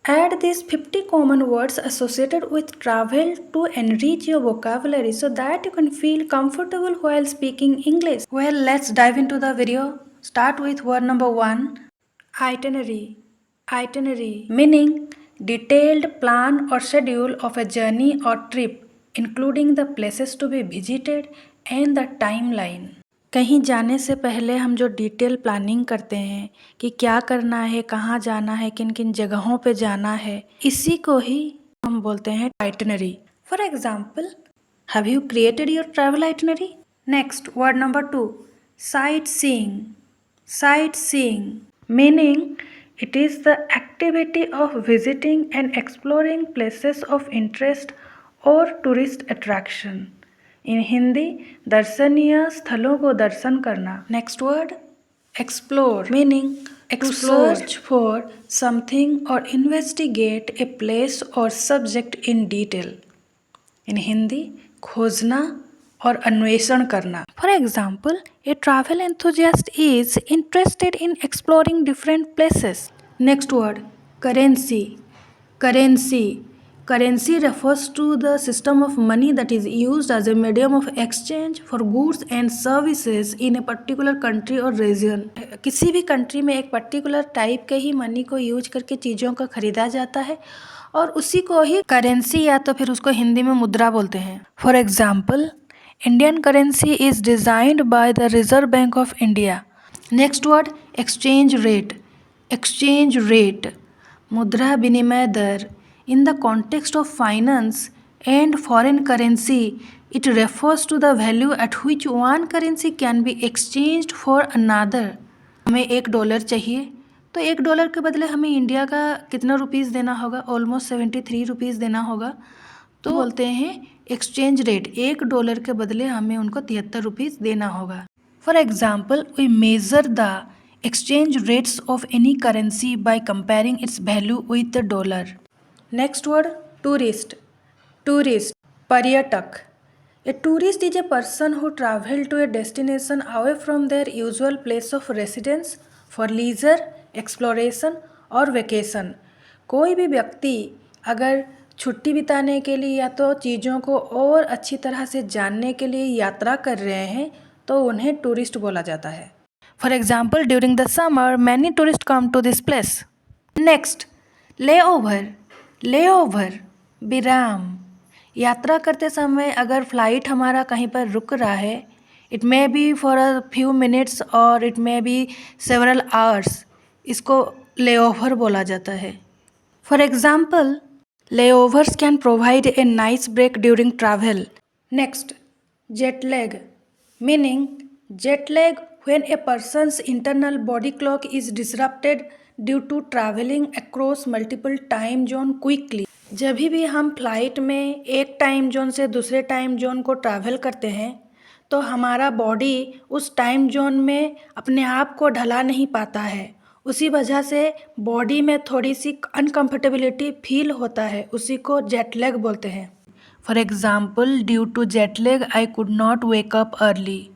Add these 50 common words associated with travel to enrich your vocabulary so that you can feel comfortable while speaking English. Well, let's dive into the video. Start with word number 1, itinerary. Itinerary meaning detailed plan or schedule of a journey or trip, including the places to be visited and the timeline. कहीं जाने से पहले हम जो detail planning करते हैं कि क्या करना है, कहाँ जाना है, किन किन जगहों पे जाना है, इसी को ही हम बोलते हैं itinerary. For example, have you created your travel itinerary? Next, word number 2, sight seeing. Sight seeing meaning it is the activity of visiting and exploring places of interest or tourist attraction. In Hindi दर्शनीय स्थलों को दर्शन करना. Next word, explore meaning to search for something और investigate a place और subject in detail. In Hindi खोजना और अन्वेषण करना. For example, a travel enthusiast is interested in exploring different places. Next word, currency. Currency Currency refers to the system of money that is used as a medium of exchange for goods and services in a particular country or region. किसी भी country में एक particular type के ही money को use करके चीज़ों का खरीदा जाता है और उसी को ही करेंसी या तो फिर उसको हिंदी में मुद्रा बोलते हैं. For example, Indian currency is designed by the reserve bank of India. Next word, exchange rate. Exchange rate मुद्रा विनिमय दर. In the context of finance and foreign currency, it refers to the value at which one currency can be exchanged for another. हमें $1 चाहिए तो $1 के बदले हमें India का कितना रुपीज़ देना होगा? ऑलमोस्ट 73 रुपीज़ देना होगा. तो बोलते हैं एक्सचेंज रेट. $1 के बदले हमें उनको 73 रुपीज़ देना होगा. For example, we measure the exchange rates of any currency by comparing its value with the dollar. Next word, tourist. Tourist, पर्यटक. A tourist is a person who travel to a destination away from their usual place of residence for leisure, exploration और vacation. कोई भी व्यक्ति अगर छुट्टी बिताने के लिए या तो चीज़ों को और अच्छी तरह से जानने के लिए यात्रा कर रहे हैं तो उन्हें टूरिस्ट बोला जाता है. For example, during the summer, many tourists come to this place. Next, layover. Layover विराम. यात्रा करते समय अगर फ्लाइट हमारा कहीं पर रुक रहा है, it may be for a few minutes और it may be several hours, इसको लेओवर बोला जाता है. For example, layovers can provide a nice break during travel. Next, jet lag meaning jet lag when a person's internal body clock is disrupted due to travelling across multiple time zone quickly. जब भी हम flight में एक time zone से दूसरे time zone को travel करते हैं तो हमारा बॉडी उस टाइम जोन में अपने आप को ढला नहीं पाता है. उसी वजह से बॉडी में थोड़ी सी अनकम्फर्टेबिलिटी फील होता है, उसी को जेटलैग बोलते हैं. For example, due to jet lag I could not wake up early.